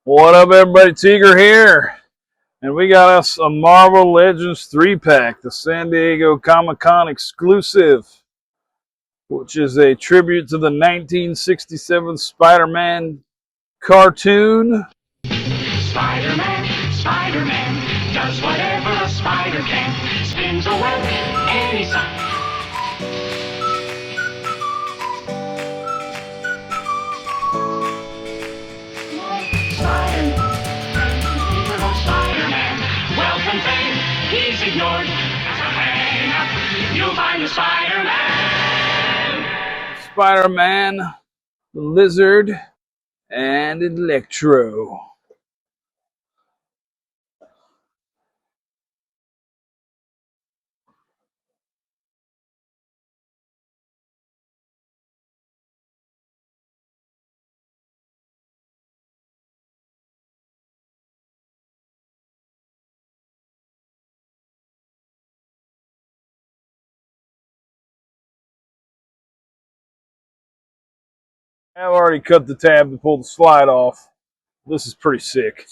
What up, everybody? Tiger here, and we got us a Marvel Legends 3-pack, the San Diego ComiCon exclusive, which is a tribute to the 1967 Spider-Man cartoon. Spider-Man, Spider-Man, does whatever a spider can, spins a web any size. Spider-Man, wealth and fame, he's ignored. As a hang-up, you'll find the Spider-Man. Spider-Man, the Lizard, and Electro. I've already cut the tab to pull the slide off. This is pretty sick.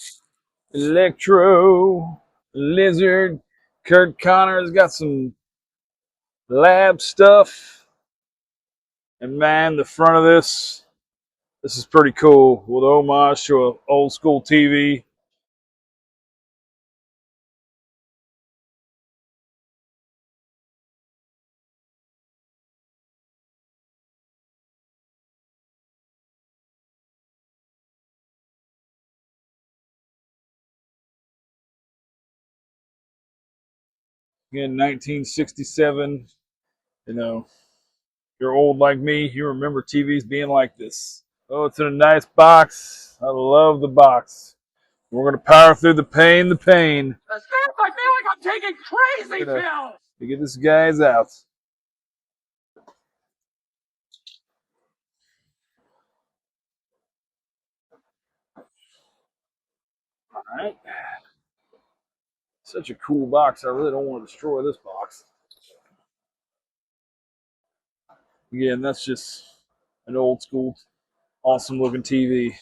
Electro, Lizard, Kurt Connor's got some lab stuff. And man, the front of this is pretty cool with homage to an old school TV. Again, 1967. You know, if you're old like me, you remember TVs being like this. Oh, it's in a nice box. I love the box. We're going to power through the pain. I feel like I'm taking crazy pills. To get this guy's out. All right. Such a cool box. I really don't want to destroy this box. Again, that's just an old school, awesome looking TV.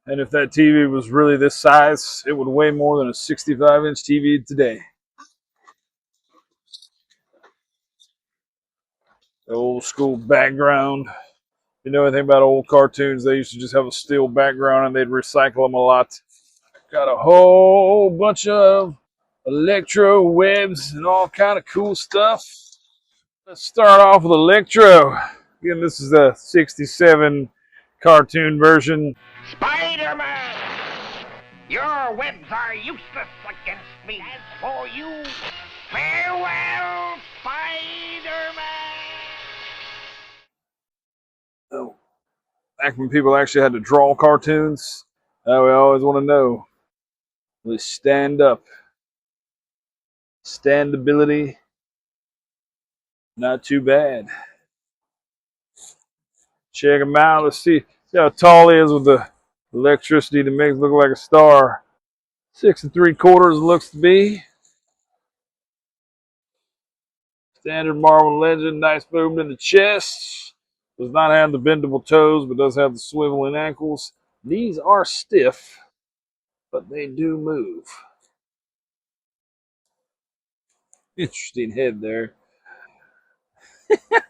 And if that TV was really this size, it would weigh more than a 65-inch TV today. The old school background. You know anything about old cartoons, they used to just have a steel background and they'd recycle them a lot. Got a whole bunch of electro webs and all kind of cool stuff. Let's start off with Electro. Again, this is the 67 cartoon version. Spider-Man, your webs are useless against me. As for you, farewell, Spider-Man. Oh, back when people actually had to draw cartoons, we always want to know. Really stand up. Standability, not too bad. Check him out. Let's see how tall he is with the electricity to make it look like a star. 6 3/4 looks to be. Standard Marvel Legend, nice movement in the chest. Does not have the bendable toes, but does have the swiveling ankles. These are stiff, but they do move. Interesting head there.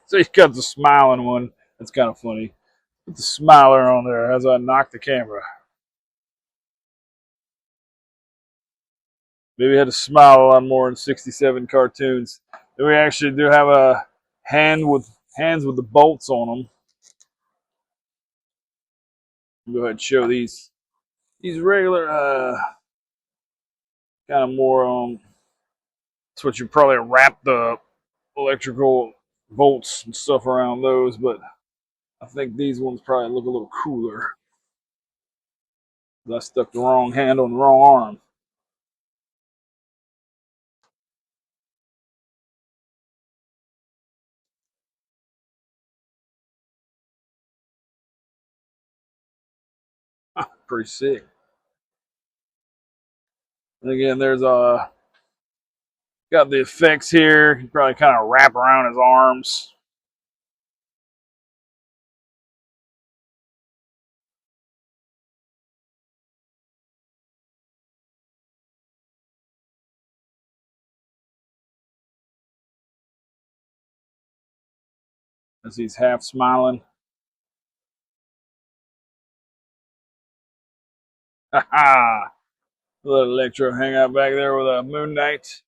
So he's got the smiling one. That's kind of funny. Put the smiler on there as I knock the camera. Maybe had to smile a lot more in 67 cartoons. Then we actually do have a hands with the bolts on them. Go ahead and show these regular kind of more that's what you probably wrap the electrical bolts and stuff around those, but I think these ones probably look a little cooler. I stuck the wrong hand on the wrong arm. Pretty sick. And again, there's got the effects here. You probably kind of wrap around his arms. as he's half smiling. Ha ha! Let Electro hang out back there with a Moon Knight.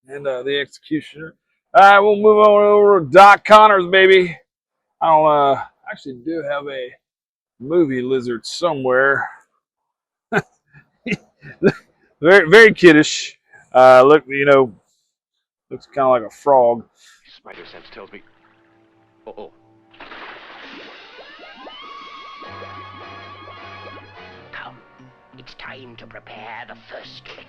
And the Executioner. All right, we'll move on over to Doc Connors, baby. I don't actually do have a movie lizard somewhere. Very, very kiddish. Look, looks kind of like a frog. Spider sense tells me. Oh. Come, it's time to prepare the first trick.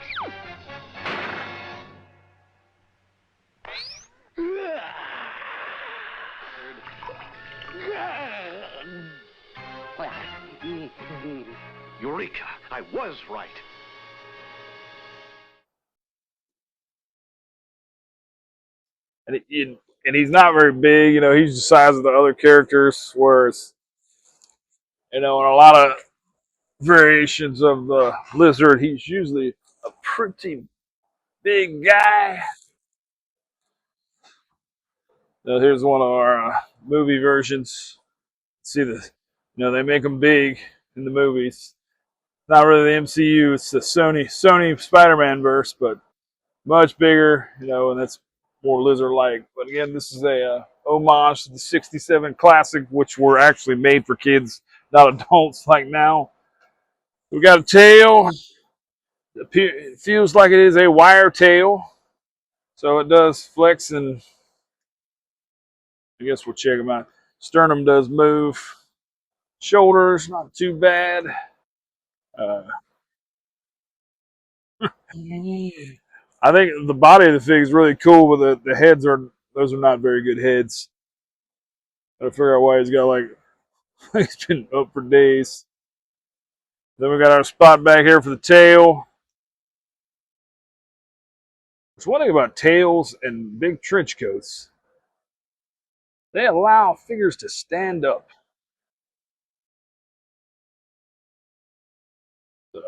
Eureka! I was right. And he's not very big. He's the size of the other characters. Whereas, in a lot of variations of the lizard, he's usually a pretty big guy. Now, here's one of our movie versions. See they make them big in the movies. Not really the MCU; it's the Sony Spider-Man verse, but much bigger. And that's more lizard-like. But again, this is a homage to the '67 classic, which were actually made for kids, not adults like now. We got a tail. It feels like it is a wire tail, so it does flex, and I guess we'll check them out. Sternum does move. Shoulders, not too bad. Uh, I think the body of the fig is really cool, but the heads those are not very good heads. Gotta figure out why he's got he's been up for days. Then we got our spot back here for the tail. There's one thing about tails and big trench coats. They allow figures to stand up. So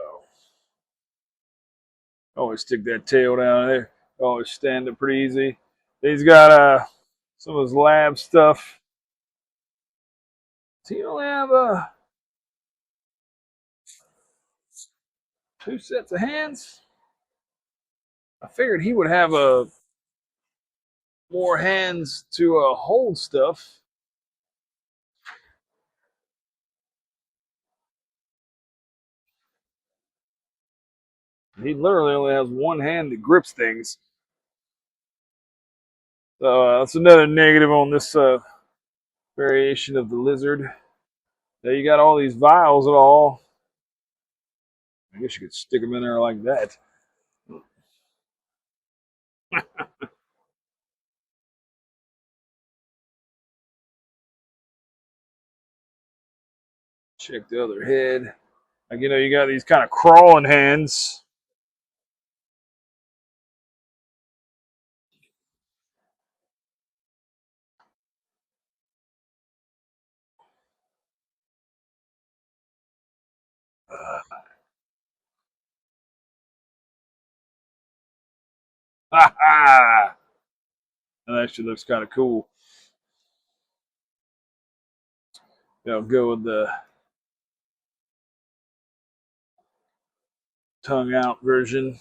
always stick that tail down there. Always stand up pretty easy. He's got some of his lab stuff. Does he only have 2 sets of hands? I figured he would have more hands to hold stuff. He literally only has one hand that grips things. So that's another negative on this variation of the lizard. Now you got all these vials and all. I guess you could stick them in there like that. Check the other head. Like, you got these kind of crawling hands. Ha ha! That actually looks kind of cool. Go with the tongue out version.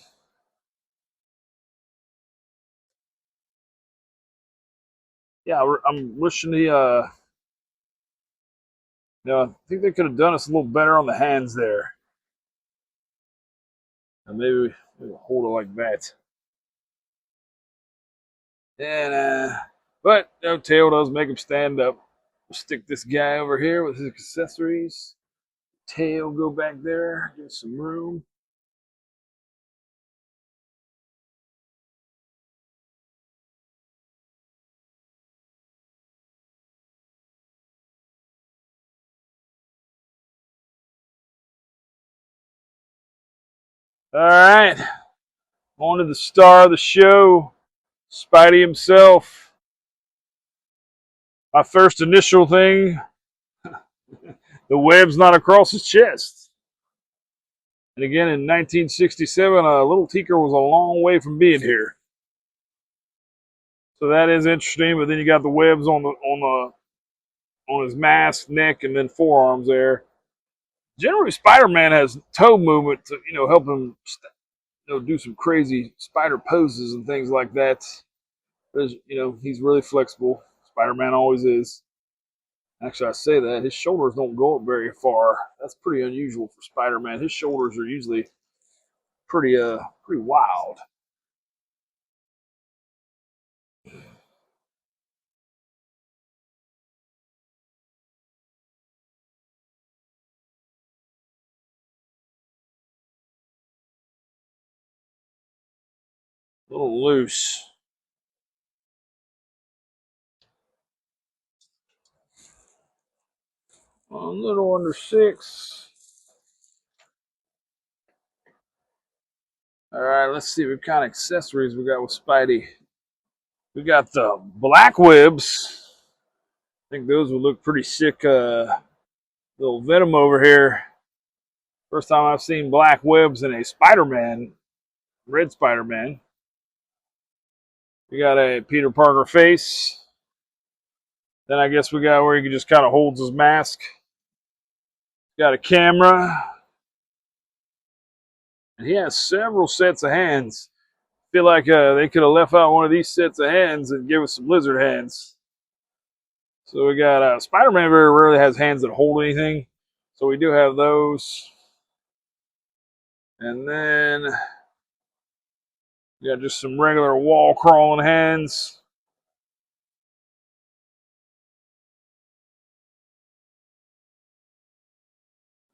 Yeah, I'm wishing I think they could have done us a little better on the hands there. And maybe hold it like that. And but tail does make him stand up. We'll stick this guy over here with his accessories. Tail go back there, get some room. All right, on to the star of the show, Spidey himself. My first initial thing, the web's not across his chest. And again, in 1967, Little Teaker was a long way from being here. So that is interesting. But then you got the webs on his mask, neck, and then forearms there. Generally, Spider-Man has toe movement to help him do some crazy spider poses and things like that. He's really flexible. Spider-Man always is. Actually, I say that his shoulders don't go up very far. That's pretty unusual for Spider-Man. His shoulders are usually pretty wild. A little loose. A little under 6. All right, let's see what kind of accessories we got with Spidey. We got the black webs. I think those would look pretty sick. Little Venom over here. First time I've seen black webs in a Spider-Man, red Spider-Man. We got a Peter Parker face. Then I guess we got where he can just kind of holds his mask. Got a camera. And he has several sets of hands. I feel like they could have left out one of these sets of hands and give us some lizard hands. So we got Spider-Man very rarely has hands that hold anything. So we do have those. And then we got just some regular wall crawling hands.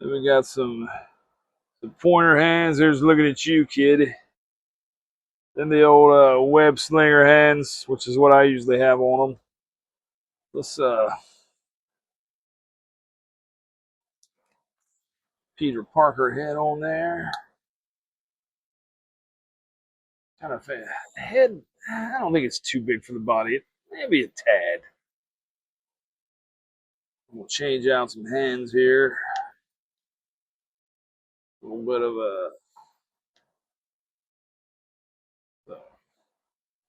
Then we got some pointer hands. There's looking at you, kid. Then the old web slinger hands, which is what I usually have on them. Let's Peter Parker head on there. Kind of head. I don't think it's too big for the body. Maybe a tad. We'll change out some hands here. A little bit of a. So,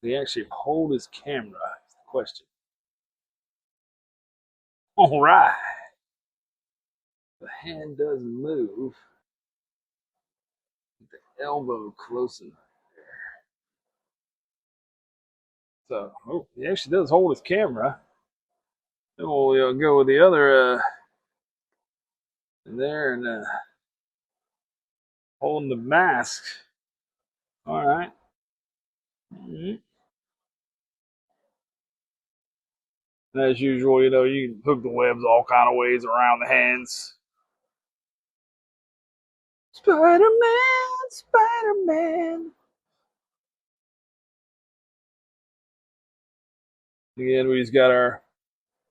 he actually hold his camera? Is the question. All right. The hand doesn't move. The elbow close enough there. So, he actually does hold his camera. Then we'll go with the other in there and holding the mask. All right. Mm-hmm. As usual, you can hook the webs all kind of ways around the hands. Spider-Man, Spider-Man. Again, we just got our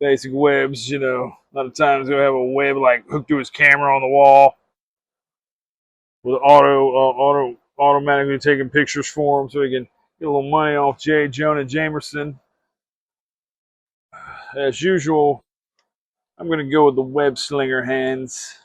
basic webs, A lot of times we'll have a web like hooked to his camera on the wall with automatically taking pictures for him so he can get a little money off J. Jonah Jameson. As usual, I'm going to go with the web slinger hands.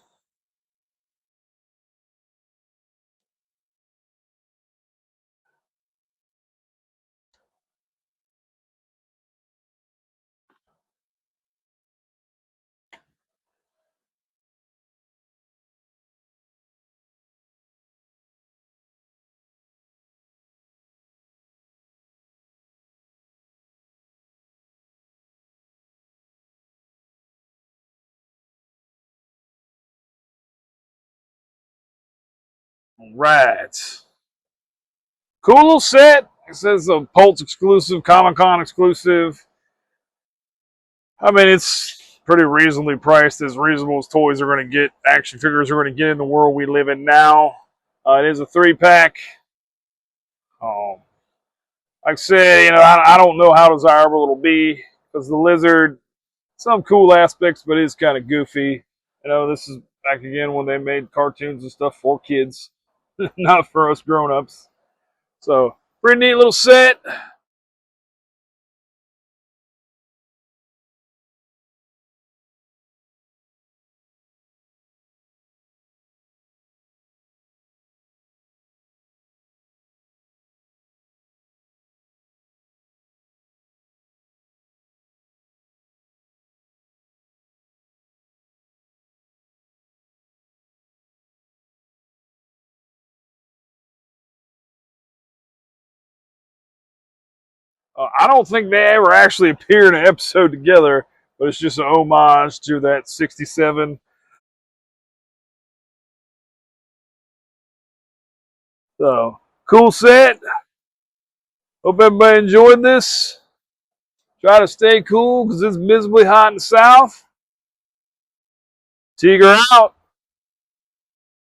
All right. Cool little set. It says a Pulse exclusive, ComiCon exclusive. I mean, it's pretty reasonably priced, as reasonable as toys are going to get, action figures are going to get in the world we live in now. It is a 3-pack. Like I said, I don't know how desirable it'll be because the lizard, some cool aspects, but it's kind of goofy. This is back again when they made cartoons and stuff for kids, not for us grown-ups. So, pretty neat little set. I don't think they ever actually appear in an episode together, but it's just an homage to that 67. So, cool set. Hope everybody enjoyed this. Try to stay cool because it's miserably hot in the south. Tiger out.